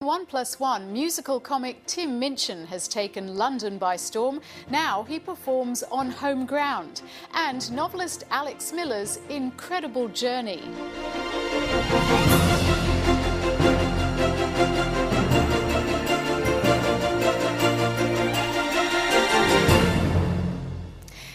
1+1 musical comic Tim Minchin has taken London by storm. Now he performs on home ground. And novelist Alex Miller's incredible journey.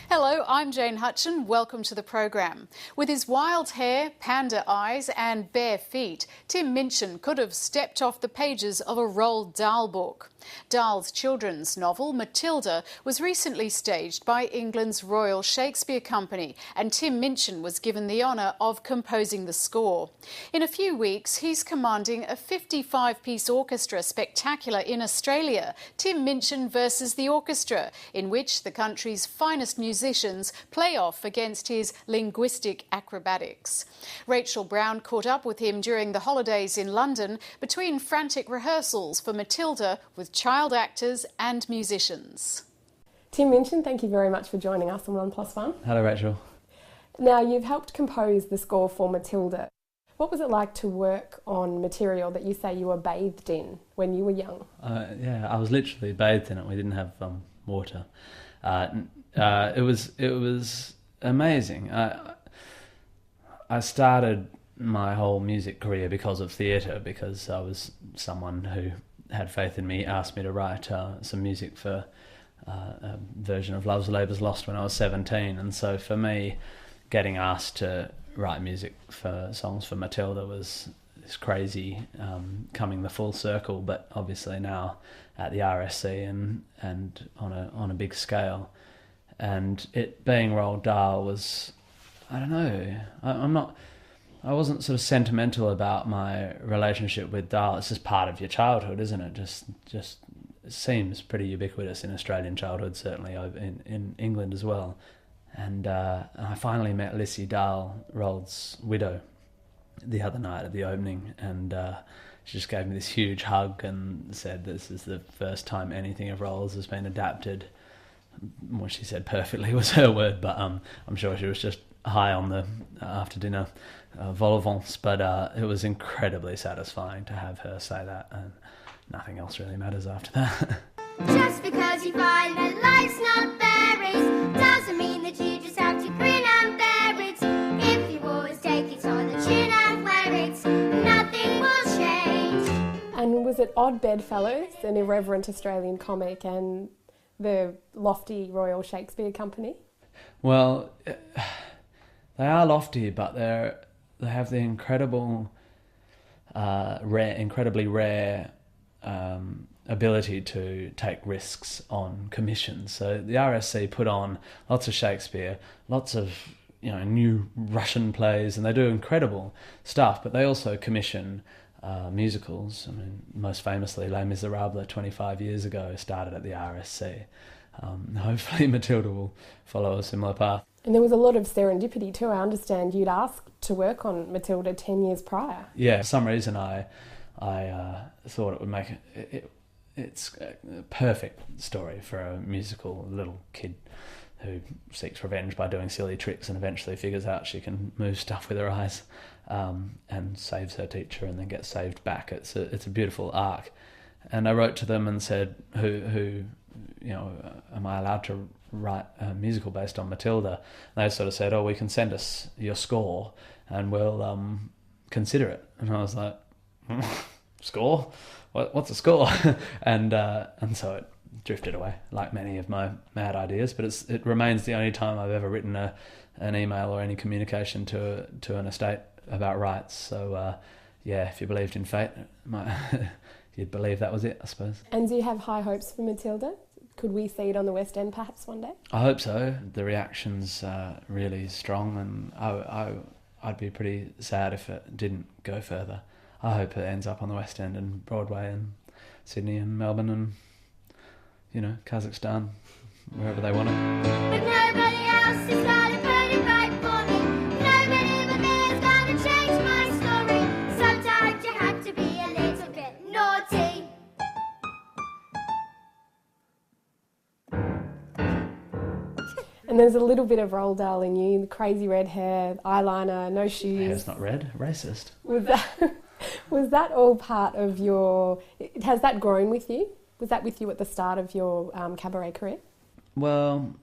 Hello, I'm Jane Hutchin. Welcome to the program. With his wild hair, panda eyes and bare feet, Tim Minchin could have stepped off the pages of a Roald Dahl book. Dahl's children's novel, Matilda, was recently staged by England's Royal Shakespeare Company, and Tim Minchin was given the honour of composing the score. In a few weeks, he's commanding a 55-piece orchestra spectacular in Australia, Tim Minchin versus the Orchestra, in which the country's finest musicians play off against his linguistic acrobatics. Rachel Brown caught up with him during the holidays in London between frantic rehearsals for Matilda with child actors and musicians. Tim Minchin, thank you very much for joining us on 1+1. Hello, Rachel. Now, you've helped compose the score for Matilda. What was it like to work on material that you say you were bathed in when you were young? Yeah, I was literally bathed in it. We didn't have water. It was amazing. I started my whole music career because of theatre, because I was someone who had faith in me, asked me to write some music for a version of Love's Labour's Lost when I was 17. And so for me, getting asked to write music for songs for Matilda was this crazy coming the full circle, but obviously now at the RSC and on a big scale. And it being Roald Dahl was, I don't know, I wasn't sort of sentimental about my relationship with Dahl. It's just part of your childhood, isn't it? Just it seems pretty ubiquitous in Australian childhood, certainly in England as well. And I finally met Lissy Dahl, Roald's widow, the other night at the opening, and she just gave me this huge hug and said this is the first time anything of Roald's has been adapted. What she said perfectly was her word, but I'm sure she was just high on the after dinner vol au vents, but it was incredibly satisfying to have her say that, and nothing else really matters after that. Just because you find that life's not berries doesn't mean that you just have to grin and bear it. If you always take it on the chin and wear it, nothing will change. And was it Odd Bedfellows, an irreverent Australian comic, and the lofty Royal Shakespeare Company? Well, they are lofty, but they have the incredibly rare ability to take risks on commissions. So the RSC put on lots of Shakespeare, lots of new Russian plays, and they do incredible stuff. But they also commission musicals. I mean, most famously, Les Miserables 25 years ago started at the RSC. Hopefully Matilda will follow a similar path. And there was a lot of serendipity too. I understand you'd asked to work on Matilda 10 years prior. Yeah, for some reason I thought it would make it's a perfect story for a musical little kid who seeks revenge by doing silly tricks and eventually figures out she can move stuff with her eyes, and saves her teacher and then gets saved back. It's a beautiful arc. And I wrote to them and said, who am I allowed to write a musical based on Matilda? And they sort of said, we can send us your score and we'll consider it. And I was like, score? What's a score? and so it drifted away, like many of my mad ideas. But it remains the only time I've ever written an email or any communication to an estate about rights. So if you believed in fate, you'd believe that was it, I suppose. And do you have high hopes for Matilda? Could we see it on the West End perhaps one day? I hope so. The reaction's really strong, and I'd be pretty sad if it didn't go further. I hope it ends up on the West End and Broadway and Sydney and Melbourne and, Kazakhstan, wherever they want it. But nobody else is gonna put it right for me. Nobody but me is gonna change my story. Sometimes you have to be a little bit naughty. And there's a little bit of Roald Dahl in you, the crazy red hair, eyeliner, no shoes. Hair's not red, racist. Was that all part of your... Has that grown with you? Was that with you at the start of your cabaret career? Well,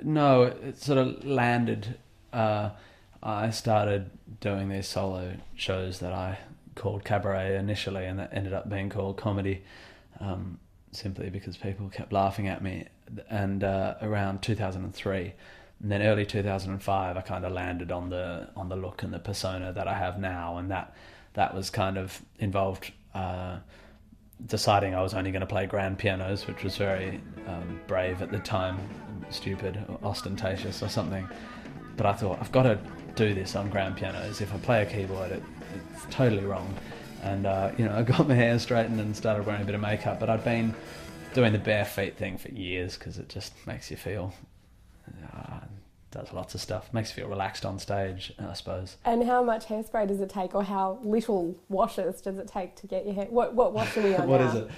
no, it sort of landed. I started doing these solo shows that I called cabaret initially, and that ended up being called comedy, simply because people kept laughing at me. And around 2003, and then early 2005, I kind of landed on the look and the persona that I have now, and that was kind of involved deciding I was only going to play grand pianos, which was very brave at the time, stupid, ostentatious or something. But I thought, I've got to do this on grand pianos. If I play a keyboard, it's totally wrong. And I got my hair straightened and started wearing a bit of makeup. But I'd been doing the bare feet thing for years because it just makes you feel, does lots of stuff. Makes you feel relaxed on stage, I suppose. And how much hairspray does it take, or how little washes does it take to get your hair? What wash are we on What now? is it?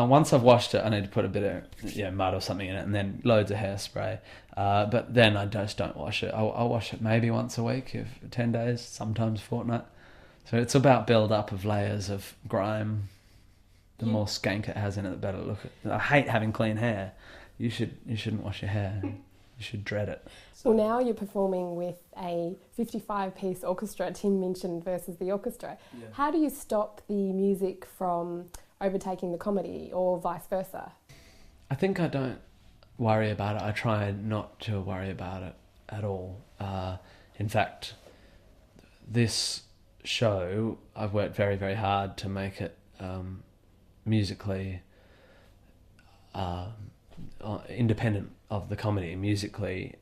Once I've washed it, I need to put a bit of mud or something in it, and then loads of hairspray. But then I just don't wash it. I'll wash it maybe once a week, 10 days, sometimes fortnight. So it's about build up of layers of grime. The more skank it has in it, the better it looks. I hate having clean hair. You shouldn't wash your hair. You should dread it. Well, now you're performing with a 55-piece orchestra, Tim Minchin versus the orchestra. Yeah. How do you stop the music from overtaking the comedy, or vice versa? I think I don't worry about it. I try not to worry about it at all. In fact, this show, I've worked very, very hard to make it musically independent of the comedy, musically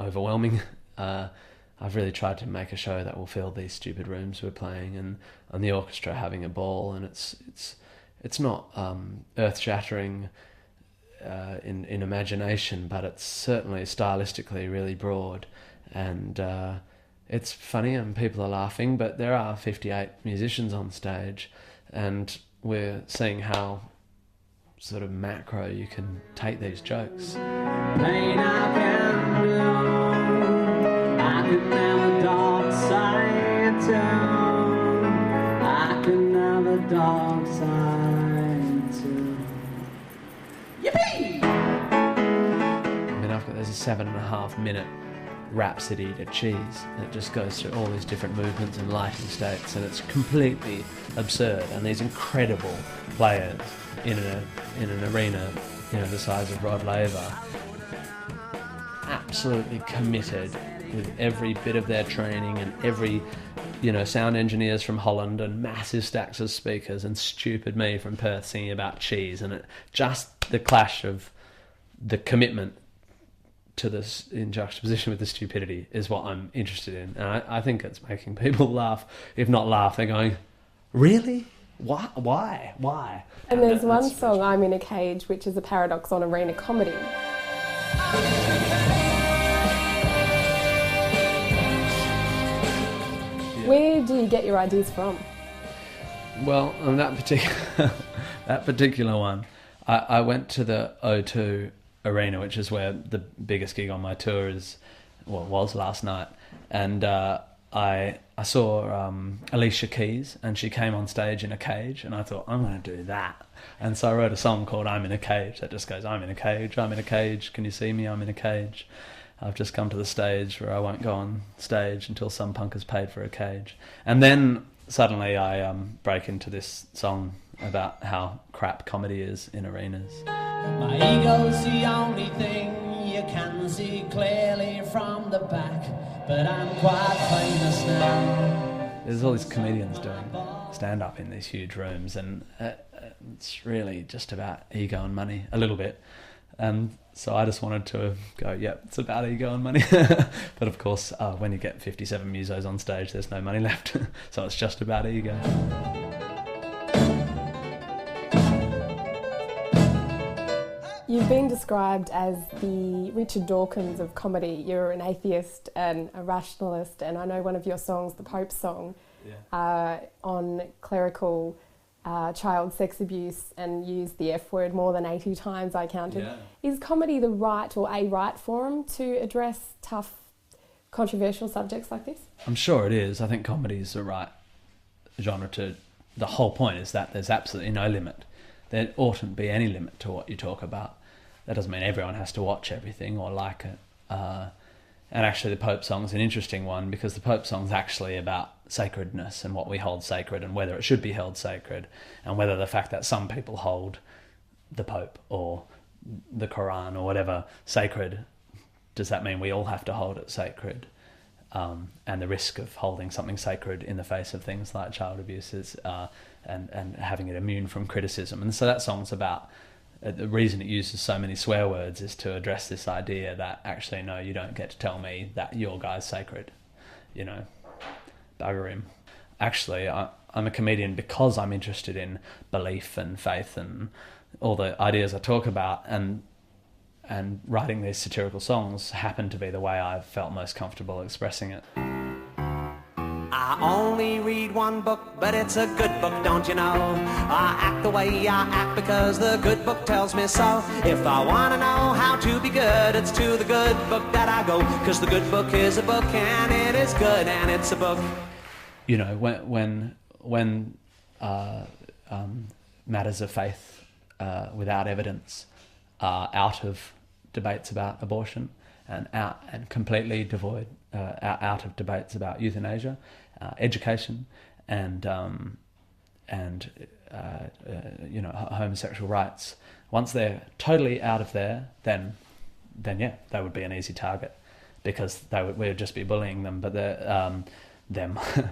overwhelming. I've really tried to make a show that will fill these stupid rooms we're playing, and the orchestra having a ball, and it's not earth-shattering in imagination, but it's certainly stylistically really broad, and it's funny and people are laughing, but there are 58 musicians on stage, and we're seeing how sort of macro you can take these jokes. Pain I can do, I can have a dark side too, I can have a dark side too. Yippee! I mean, there's a 7.5 minute rhapsody to cheese, and it just goes through all these different movements and lighting states, and it's completely absurd, and these incredible players in an arena, the size of Rod Laver, absolutely committed with every bit of their training, and every, sound engineers from Holland, and massive stacks of speakers, and stupid me from Perth singing about cheese, and just the clash of the commitment to this in juxtaposition with the stupidity is what I'm interested in, and I think it's making people laugh. If not laugh, they're going, really? Why? And there's one song, I'm in a Cage, which is a paradox on arena comedy. Where do you get your ideas from? Well, on that particular one, I went to the O2 Arena, which is where the biggest gig on my tour was last night, and I saw Alicia Keys, and she came on stage in a cage, and I thought, I'm going to do that. And so I wrote a song called I'm in a Cage that just goes, I'm in a cage, can you see me, I'm in a cage. I've just come to the stage where I won't go on stage until some punk has paid for a cage. And then suddenly I break into this song about how crap comedy is in arenas. My ego's the only thing you can see clearly from the back, but I'm quite famous now. There's all these comedians doing stand-up in these huge rooms, and it's really just about ego and money, a little bit. And so I just wanted to go, yep, it's about ego and money. But of course, when you get 57 musos on stage, there's no money left. So it's just about ego. You've been described as the Richard Dawkins of comedy. You're an atheist and a rationalist, and I know one of your songs, the Pope song, on clerical child sex abuse, and used the F word more than 80 times, I counted. Yeah. Is comedy the right or a right forum to address tough, controversial subjects like this? I'm sure it is. I think comedy is the right genre to... The whole point is that there's absolutely no limit. There oughtn't be any limit to what you talk about. That doesn't mean everyone has to watch everything or like it. And actually the Pope song's an interesting one, because the Pope song's actually about sacredness and what we hold sacred and whether it should be held sacred, and whether the fact that some people hold the Pope or the Quran or whatever sacred, does that mean we all have to hold it sacred? And the risk of holding something sacred in the face of things like child abuse is, and having it immune from criticism. And so that song's about... the reason it uses so many swear words is to address this idea that actually, no, you don't get to tell me that your guy's sacred. You know, bugger him. Actually, I'm a comedian because I'm interested in belief and faith and all the ideas I talk about, and writing these satirical songs happened to be the way I felt most comfortable expressing it. I only read one book, but it's a good book, don't you know? I act the way I act because the good book tells me so. If I want to know how to be good, it's to the good book that I go, because the good book is a book and it is good and it's a book. You know, when matters of faith without evidence are out of debates about abortion and completely devoid, out of debates about euthanasia, education, and you know, homosexual rights. Once they're totally out of there, then yeah, they would be an easy target, because we would just be bullying them. But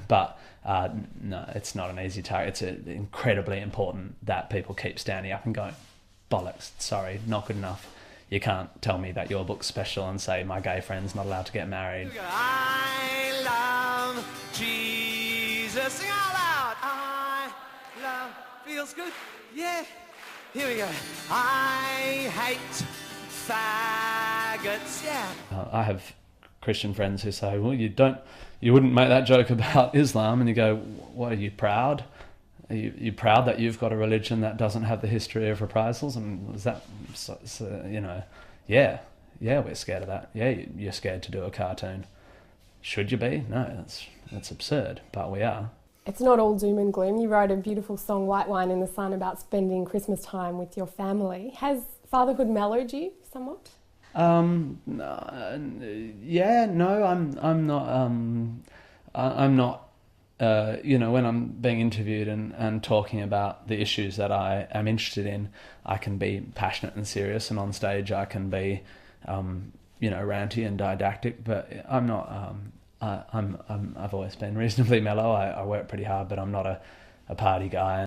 but no, it's not an easy target. It's incredibly important that people keep standing up and going, bollocks, sorry, not good enough. You can't tell me that your book's special and say my gay friend's not allowed to get married. I love Jesus. Sing out loud. I love... Feels good? Yeah. Here we go. I hate faggots. Yeah. I have Christian friends who say, well, you wouldn't make that joke about Islam, and you go, what, are you proud? Are you proud that you've got a religion that doesn't have the history of reprisals? And is that, so, you know, yeah, we're scared of that. Yeah, you're scared to do a cartoon. Should you be? No, that's absurd, but we are. It's not all doom and gloom. You wrote a beautiful song, White Wine in the Sun, about spending Christmas time with your family. Has fatherhood mellowed you somewhat? I'm not. You know, when I'm being interviewed and talking about the issues that I am interested in, I can be passionate and serious, and on stage I can be, you know, ranty and didactic. But I'm not. I've always been reasonably mellow. I work pretty hard, but I'm not a party guy.